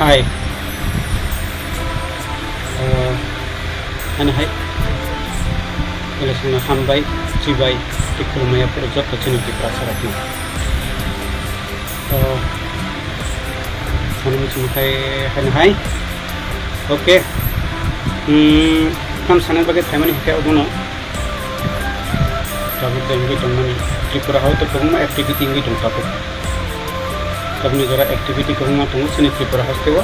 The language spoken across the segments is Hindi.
hai ani hai election hambai cibai tikulmaya project chini tiprasa rakhi Kami cumkai hai oke kam sana bagai teman kayak ugono tapi tinggi teman Tripura hau to kong activity tinggi dong tapi kami jora activity kong tunggu sini Tripura house tewa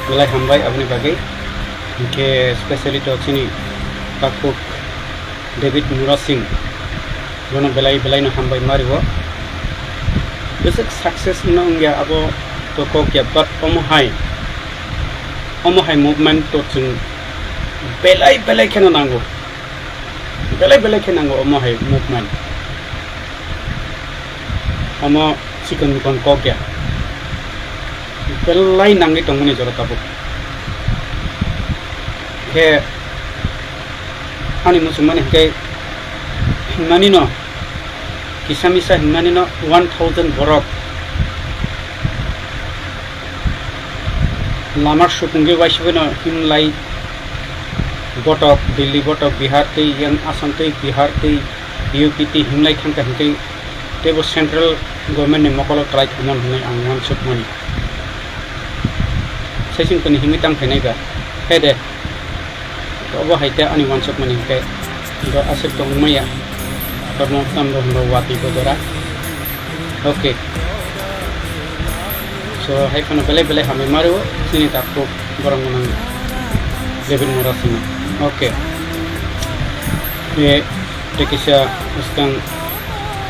mulai hambai abni bagai ke speciality sini Pakuk David Mura Singh dono belai no hambai mariwa basic success nongya abo to kok ya but omohai movement to chung belai kena nango omohai movement omo chicken kon kok ya belai nangi tongni jora tabu ke ani musumani ke himani no kisamisa himani no 1000 borok lamar supungi waisbeno himlai botok Delhi botok Bihar te yang Assam te Bihar te UP te himlai khangka hingkai tebo central government ne mokolo try khamon hunai angwan sukmani sesing koni himitang khenai ga hede obo haite ani wan sukmani hingkai do asep tong maya torno tamro hno wati bodora okay so hai kono bele hame maru sini takko borong nang David Mura Singh okay ye tekisya ustang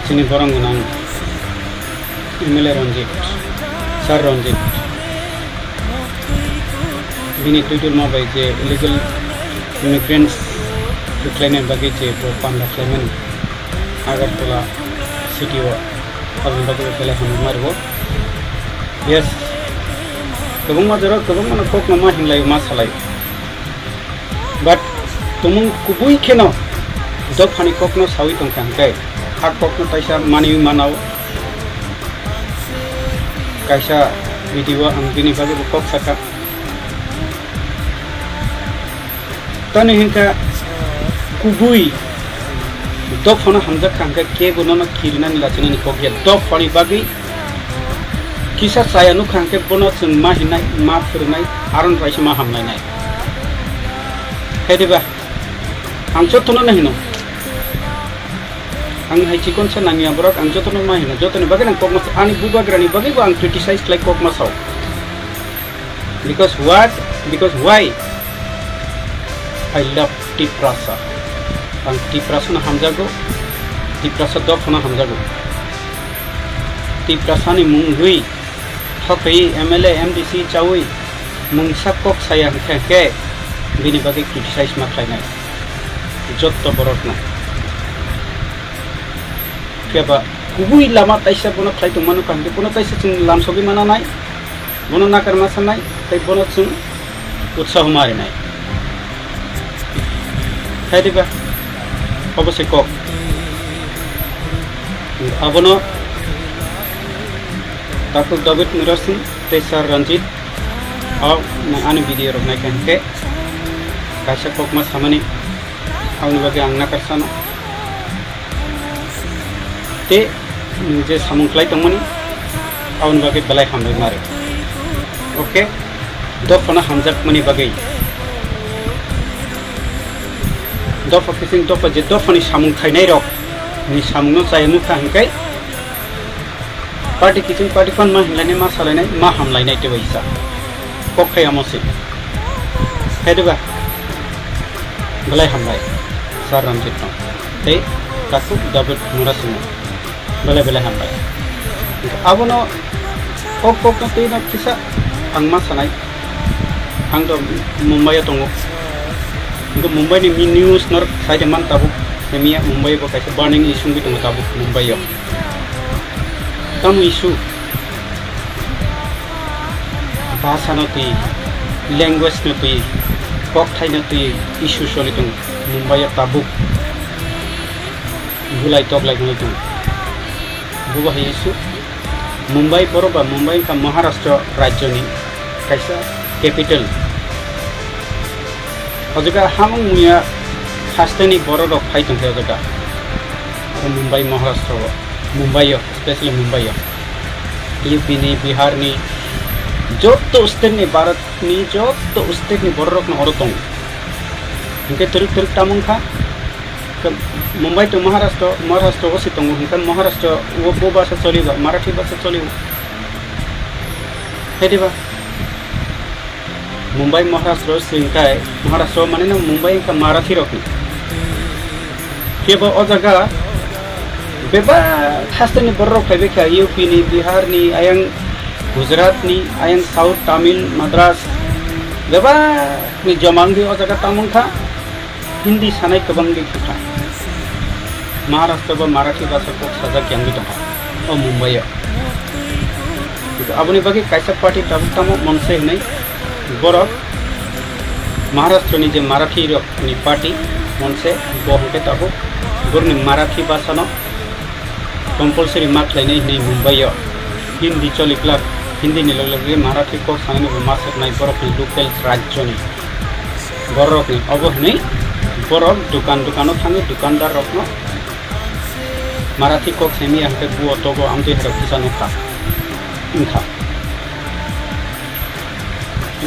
sini borong nang email Ranjit sir Ranjit bini tutur ma bai je illegal immigrants to claim bagi je pro pan la claim Agartala city wa abin bagi bele hame maru yes kabung majaro kabung mana kok nama hinglai masalai but tumung kubui keno dok hani kok no sawi tongkang kai hak kok no taisa mani manau kaisa video ang bini bagi kok saka tani hinka kubui dok hona hamjak kangka ke gunona kirina nilachina ni kok ya dok hani bagi kisah saya nu khangke bono chung ma hinai ma phurnai aron paisa ma hamnai nai hediba ang jotono na hino ang hai chikon sa nangya borok ang jotono ma hino jotono bagai nang kokmas ani buba grani bagai ko ang criticize like kokmas how because why I love Tiprasa ang Tiprasa na hamjago Tiprasa dok na hamjago Tiprasa ni munghui Hokai MLA MDC Chawi mungsa kok saya ke bini bagi criticize maklai nai jotto borok na keba kubui lama taisa bono khlai to manu kan bono taisa chung lam sobi mana nai bono na karma sanai tai bono chung utsah mari nai hadiba obose kok abono Takut David Mura Singh Sir Ranjit au na ani video rok nai kan ke kaisa kok mas hamani auni bagi angna karsana te nije samung klai tongmani auni bagi balai hambai mare okay do fana hamjak mani bagi do focusing do je do fani samung khainai rok ni samung no chai nu khang kai party kitchen party fan ma hinlane ma salai ma hamlai nai te baisa kok khai amosi heduba balai hamlai sar Ranjit no te Takut David Mura Singh balai hamlai abono kok no te na kisa ang ma sanai ang do Mumbai tongo ngo Mumbai ni news nor sai man tabu semia Mumbai bo kaisa burning issue bi tongo tabu Mumbai yo kamu isu bahasa noti language noti kok thai noti isu solitung Mumbai tabuk bulai tok like noti buba isu Mumbai boroba Mumbai ka Maharashtra राज्य ni kaisa capital ojaga hamung muya hasteni borok rok phai tongte ojaga Mumbai Maharashtra Mumbai especially Mumbai UP ni Bihar ni joto state ni Bharat ni joto state ni borok rok na orotong hingke turuk tamung kha Mumbai to Maharashtra ko sitong hingkan Maharashtra wo basa choliba Marathi basa choliba hediba Mumbai Maharashtra singkai Maharashtra mane na Mumbai ka Marathi rokni kebo ojaga beba hastani borok phaibe kha UP ni Bihar ni ayang Gujarat ni ayang South Tamil Madras beba ni jamangi ojaga tamung kha Hindi sanai kabang di kita Maharashtra ba Marathi bahasa ko saja kyang gitu oh Mumbai itu abuni bagi kaisa party tamu monse nai borok Maharashtra ni je Marathi ni party monse bohke tabu borni Marathi bahasa no compulsory mat lainai nei Mumbai Hindi cholikla Hindi ni lagi Marathi ko sanani masuk nai borok ni local rajyo ni borok ni oboh nei borok dukan-dukano thangi dukandar rokno Marathi kok semi angke buo togo amde hero kisano kha inkha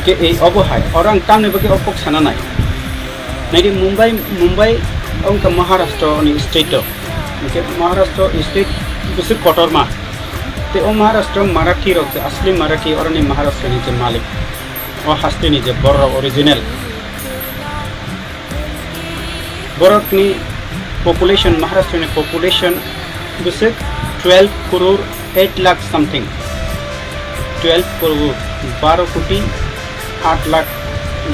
ke ei obo hai orang tamne bagi opok sana nai nai Mumbai ongka Maharashtra ni state ke Maharashtra state bisi kotorma te o Maharashtra Marathi rok asli Marathi orang ni Maharashtra ni je malik o haste ni je borro original borok ni population Maharashtra ni population basic 12 crore 8 lakh something 12 crore 12 कोटी 8 लाख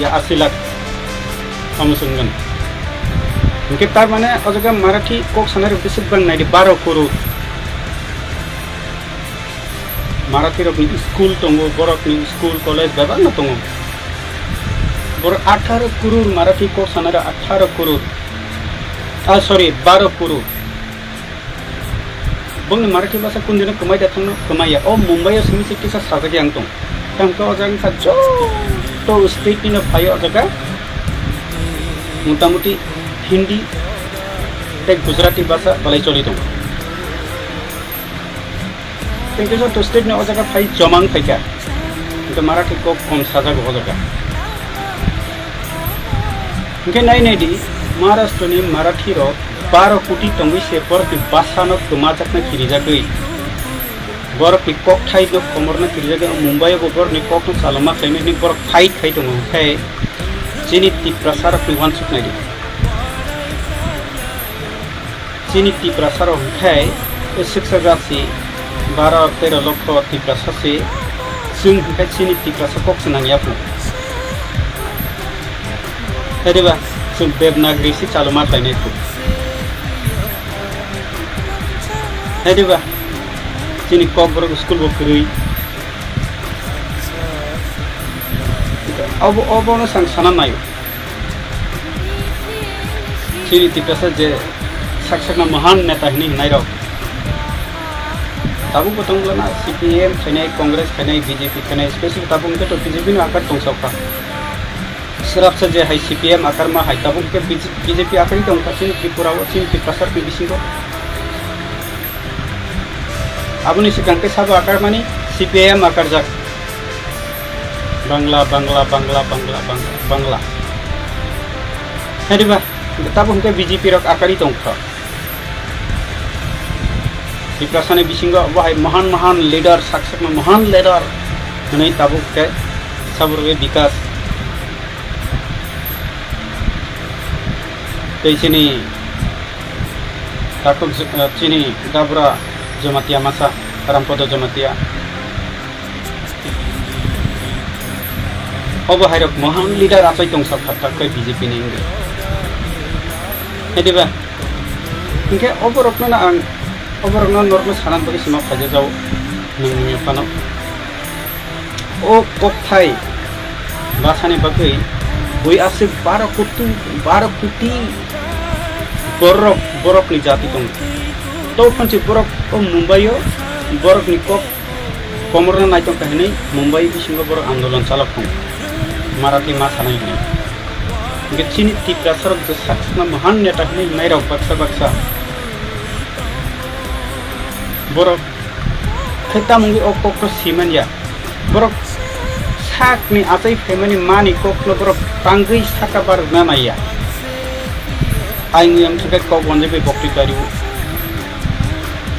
या 80 लाख समसंगन उनके तार माने अजगा मराठी कोक सनारे बिसिक बन नाइडी 12 करोड़ मराठी रकनी स्कूल तंगो बरकनी स्कूल कॉलेज बेबा न तंगो और 18 करोड़ मराठी कोक सनारे 18 करोड़ sorry 12 करोड़ बंग मराठी भाषा कुन दिन कमाई दाथांनो कमाया ओ मुंबई सिमी सिटी सा साजागे आं दं तंका अजां का जो तो स्टेट नि फायो अजागा मोटामुटी हिंदी ते गुजराती भाषा बलाई चली दं किंतु जो तो स्टेट नि अजागा फाइ जमांग फाइका तो मराठी को कम साजागो अजागा इनके नाइ दी महाराष्ट्र नि मराठी रो 12 कोटी तंगui से पर की भाषा न कमाजक न खिरिजागै बर की कक थाइ न कमर न खिरिजागै मुंबई बर नि कक न सालमा थाइनि नि बर फाइट खाइ दङ खाय जिनि ति प्रसार फैवान सुक नाइदि जिनि ति प्रसार खाय शिक्षा जासि 12-13 लक्ष ति प्रसार से जों खाय जिनि ति प्रसार कक सनानिया फु हेरेबा जों देवनागरी से चालमा थाइनाय फु हेदिबा जिनि कबर स्कूल बकरै अब न साना नायो जिनि तिप्रासा जे साक्षरना महान नेता हिनि नाय र ताबु बतंगलाना सीपीएम खानाय कांग्रेस खानाय बीजेपी खानाय स्पेशली ताबु के तो बीजेपी न आकार दंसावखा सिराप से जे हाय सीपीएम आकार मा हाय ताबु के बीजेपी आकार दंखा चिन त्रिपुरा व चिन तिप्रासा के बिसिंगो abuni sikangke sabo akar mani CPM akar jak Bangla hediba tabung ke BJP rok akari tongkha diprasane bisingo bahai mahan leader saksakna mahan leader nai tabuk ke saburwe bikas teisini takuk chini dabra Jamatia masa Rampodo Jamatia Obo hairok mahan leader asai tong sak khatta koi BJP ni inge hediba inge oborokna na ang oborokna normal sanan bagi sima khaja jau nungni pano o kokthai basane bagai boi ase 12 कोटी borok ni jati tong तो पंची बरक ओ मुंबई बरक नि कप कमरना नायटं कहने मुंबई बिसिंग बर आंदोलन चालक मराठी मा सानाय हनै चिनी त्रिपुरा सरक जो साक्सना महान नेता हनै नायराव बाक्सा बाक्सा बर खैता मुंगी अक सिमानिया बर साकनि आजै फेमानि मानि कक्ल बर पांगै साका बार नानाया आइनि अंथगे कौ गन्जे बे बक्ति कारिउ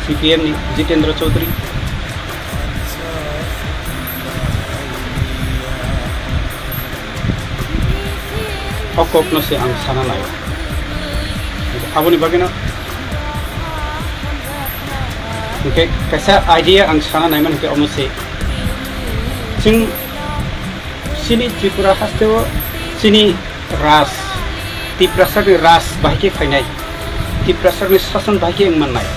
सीपीएम नि जितेंद्र चौधरी अकपनो से आं साना नायो आबोनि बागैना ओके कैसा आइडिया आं साना नायमोन के अमसे जों सिनी त्रिपुरा हास्तेव सिनी राज त्रिपुरा सरनि राज बाहायके फायनाय त्रिपुरा सरनि शासन बाहायके मोननाय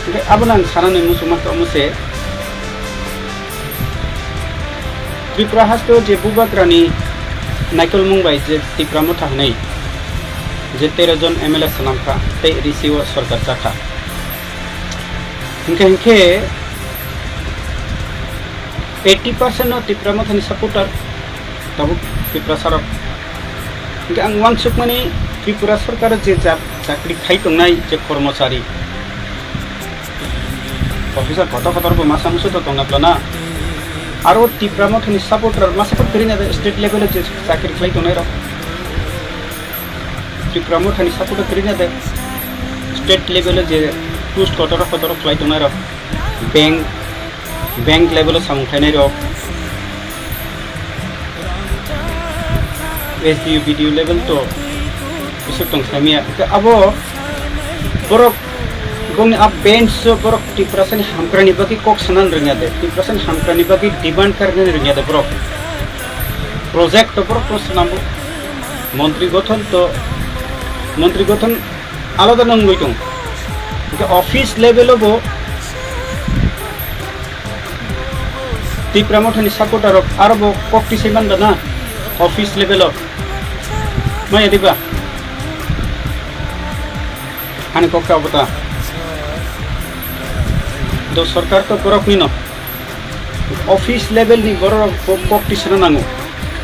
ओके आबोना आं साना नाय मुसुमा के अमसे त्रिपुरा हास्तेव जे बुबाग्रानि नायकल मुंबाई जे त्रिपुरा मथा हनै जे 13 जन एमएलए सनामखा ते रिसीव सरकार जाखा इनके 80% no त्रिपुरा मथानि सपोर्टर तब त्रिपुरा सरक इनके आं वांसुक माने त्रिपुरा सरकार जे चाकरी खाइ दंनाय जे कर्मचारी अफिसार कत मासा मुसो तो दंगाब्लाना आरो त्रिपुरा मथानि सपोर्टर मासाफोर करिना स्टेट लेवल जे चाकरी खाइ दंनाय र त्रिपुरा मथानि सपोर्टर करिना दे स्टेट लेवल जे पोस्ट कतर खाइ दंनाय र बैंक लेवल सामखायनाय र एसडीयू बीडीयू लेवल तो बिसोर दं सामिया आबो बरक गंनि आप बेंच बरक त्रिपुरा सानि हामक्रानि बागै कक सानान रोङा दे त्रिपुरा सानि हामक्रानि बागै डिमांड करनो रोङा दे बरक प्रोजेक्ट तो बरक प्रश्नामो मंत्री गठन आलादा नंगै दं ऑफिस लेवल बो त्रिपुरा मथानि सपोर्टर आरो बो कक्ति सैमान दना ऑफिस लेवल माय दिबा आनि कक्का बता दो सरकार तो बरक नि न ऑफिस लेवल नि बरक कक्ति सना नांगो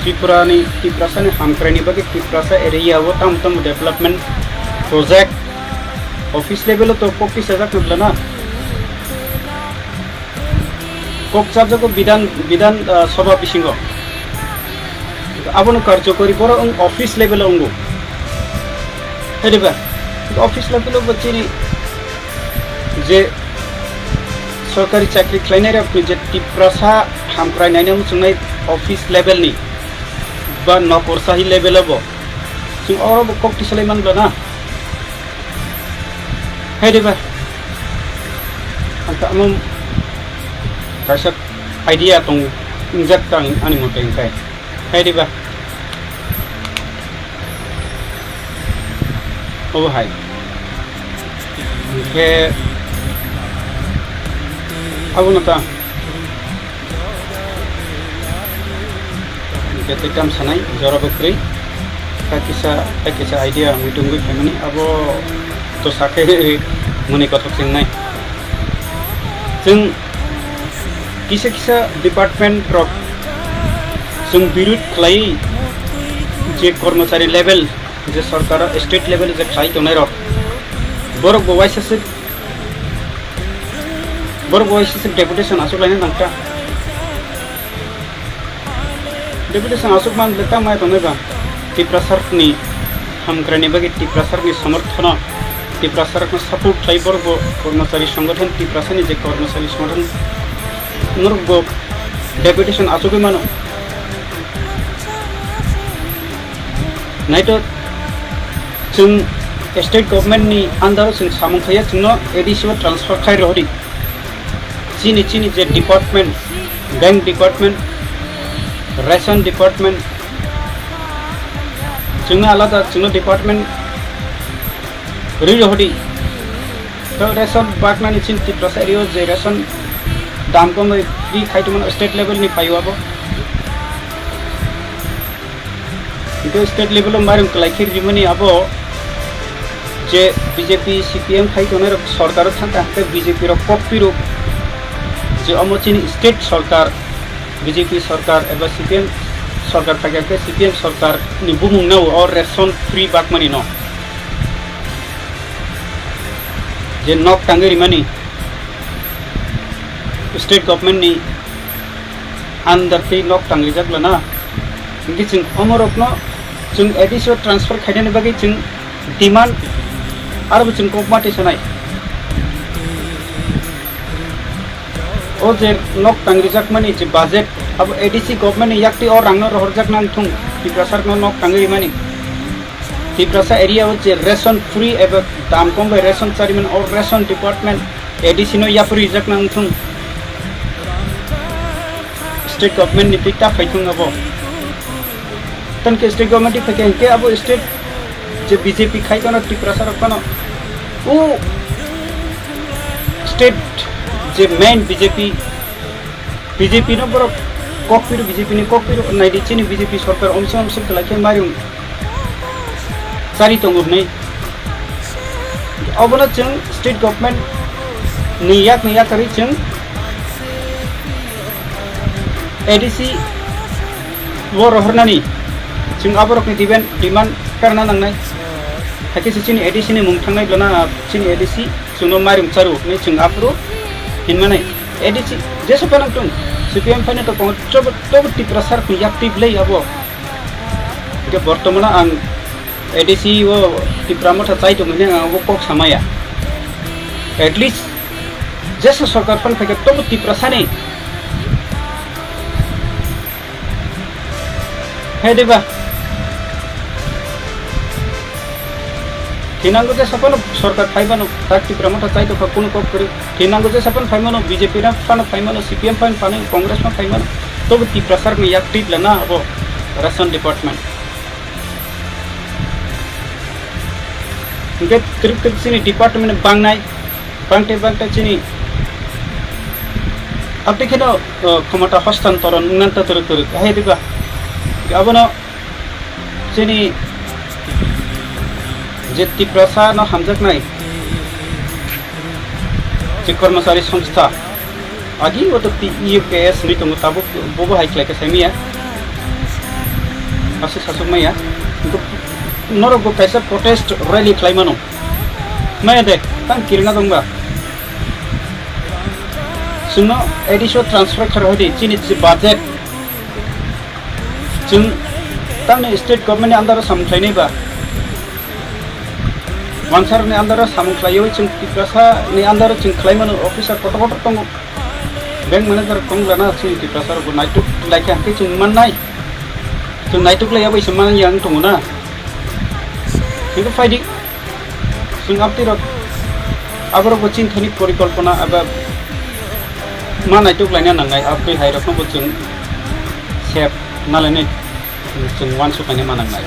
त्रिपुरा सानि हामक्रानि बागै त्रिपुरा सा एरिया वो तम डेवलपमेंट प्रोजेक्ट ऑफिस लेवल तो कक्ति सजाक नब्लाना कक्साजको विधान सभा बिसिंग आबोनो कार्यकरी बर ऑफिस लेवल अंगो हेदिबा ऑफिस लेवल बच्चेनि जे सरकारी चाकरी खालायनाय रे जे त्रिपुरा सा हामक्रायनायनि मुसुंनाय ऑफिस लेवल नि बा नखरसाहि लेवल बो जों अरब कक्ति सलायमान ब्लाना हेदिबा अंत आम कासा आइडिया दं इंजाक्ट आंनि मथे ओंखाय हेदिबा हाय ओंखे आबोनता केतेकाम सानाय जराबक्रै काकिसा आइडिया मिटुंगै फैमानि आबो तो साके मने कथक सिंनाय जों किसा डिपार्टमेंट रक जों विरोध खालाय जे कर्मचारी लेवल जे सरकार स्टेट लेवल जे खालाय दंनाय रक बरक बवाइससे डेपुटेशन आसुलायना नांका डेपुटेशन आसुकमान लेता माय दंनायबा त्रिपुरा सरकनि हामक्रानि बागै त्रिपुरा सरकनि समर्थन त्रिपुरा सरकनि सपोर्ट खालाय बरक कर्मचारी संगठन त्रिपुरा सरनि जे कर्मचारी संगठन नरगो डेपुटेशन आसुगै मानो नाइट जों स्टेट गवर्नमेंट नि अंडर जों सामंखाया जोंनो एडिशनल ट्रांसफर खाय रहरि चिनी जे department bank department ration department जोंनो आलादा जोंनो डिपार्टमेंट रहरि तो रेशन बागनानि चिन त्रिपुरा एरिया जे रेशन दाम कम फ्री खाइतमन स्टेट लेवल नि फाइवाबो तो स्टेट लेवल मारिम कलाइखिर जिमनि आबो जे बीजेपी सीपीएम खाई तो सरकार थांते बीजेपी कॉपी जे अमोचिनी स्टेट सरकार बीजेपी सरकार एबा सीपीएम सरकार थाके सीपीएम सरकार नि बुमुं नाव और रेशन फ्री बाकमानी न जे नक टांगेरी मानी स्टेट गवर्नमेंट नि अंदर के नक टांगेरी जागलाना इंगे जों अमरकनो जों एडिसो ट्रांसफर खायनायनि बागै जों डिमांड आरो जों कमाटे सनाय ओ जे नक टांगेरी जागमानी जे बजेट अब एडीसी गवर्नमेंट नि याक्ति और रांनो रहरजाक नांथुं तिप्रासार नो नक टांगेरी मानी तिप्रासा एरिया जे रेशन फ्री एबा दाम कम बे रेशन चारिमन और रेशन डिपार्टमेंट एडीसी नो याफुरी जाक नांथुं स्टेट गवर्नमेंट नि पिकता फैथुं अब तन के स्टेट गवर्नमेंट फैके के अब स्टेट जे बीजेपी खाई कनो तिप्रासार कनो ओ स्टेट जे मेन बीजेपी नो बरो कॉपी बीजेपी नि कॉपी नाइडिचिनि बीजेपी सरकार ओमसम से लाखे मारिउ सारी तंगुर नै अबनो जों स्टेट गवर्नमेंट निया करि जों एडीसी वो रहरनानि जों आबरकनि डिमांड करना नांनाय हाके सिनि एडीसी नि मुं थांनाय गना सिनि एडीसी जोंनो मारिउ चारु नै जों आफरो हिनमाने एडीसी जे सपना तुम सीपीएम फाइने तो तो तिप्रासार को एक्टिव ले अब के बर्तमान आं एडीसी वो तिप्रामथा चाइ तो मने वो कोक समाया एटलिस्ट जैसे सरकार फन फैके तो तिप्रासाने हे देबा थिनांगो जे सपन सरकार फाइबानो ताक तिप्रामथा चाइ तो कोनो कोक करी थिनांगो जे सपन फाइमानो बीजेपी रा फान फाइमानो सीपीएम फान फाने कांग्रेस मा फाइमानो तो तिप्रासार में एक्टिव लेना अब रेशन डिपार्टमेंट इनके त्रिक सिनी डिपार्टमेंट बांगते सिनी अब देखिनो क्षमता हस्तांतरण नंता तर हे दिबा अबनो सिनी जे तिप्रासा न हमजक नाय जे कर्मचारी संस्था आगी वो तो यूपीएस नि तंगु ताबो बोबो हाइक्ला के सेमिया आसे सासुमैया नरगो कैसे प्रोटेस्ट रैली खालामनो मैं दे तां किरना दंबा सुनो एडिशो ट्रांसफर खरहदि चिनि बजेट जों तांने स्टेट गवर्नमेंट अंदर सामख्लायनाय बा मानसार ने अंदर सामख्लायो जों तिप्रासा ने अंदर जों खालामनो ऑफिसर कट दंगो बैंक मैनेजर कंग्लाना जों तिप्रासार को नाइटुक लायके हाके जों माननाय जों नाइटुक लाया बैसो मान yang दंना बेखौ फाइदि जों आपतिर आबरबो चिन्तानि परिकल्पना एबा मा नाइटुक लायना नांनाय आपति हाइरखौ जों सेफ नालायनाय जों वान सुखायनो मानांनाय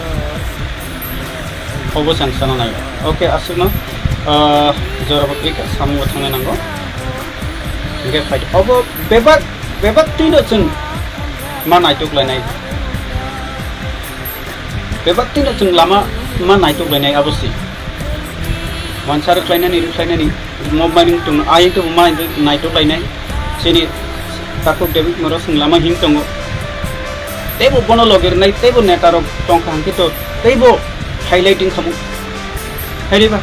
अबो सांसना नाय ओके आसुनो जरबो एक सामु थांनो नांगौ इनके फाइट अबो बेबाक तिनो जों मा नाइटुक लायनाय बेबाक तिनो जों लामा मा नाइटुक लायनाय अबसि वानसार खालायनानै मबाइलिं दं आइ तो मा नाइटुक लायनाय जेनि ताको डेबिट मरो जों लामा हिं दङ तेबो बनो लगिरनाय तेबो नेटारो टंका हांके तो तेबो हाइलाइटिंग खामु हेरिबा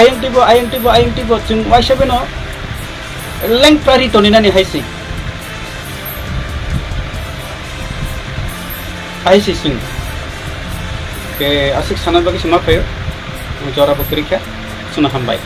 आईएमटीबो जों वाइसेबनो लेंक प्रारि तनिनानि हाइसि जों के आसिक साना बागै समा फैयो जरा बकरिखा सुना हामबाय।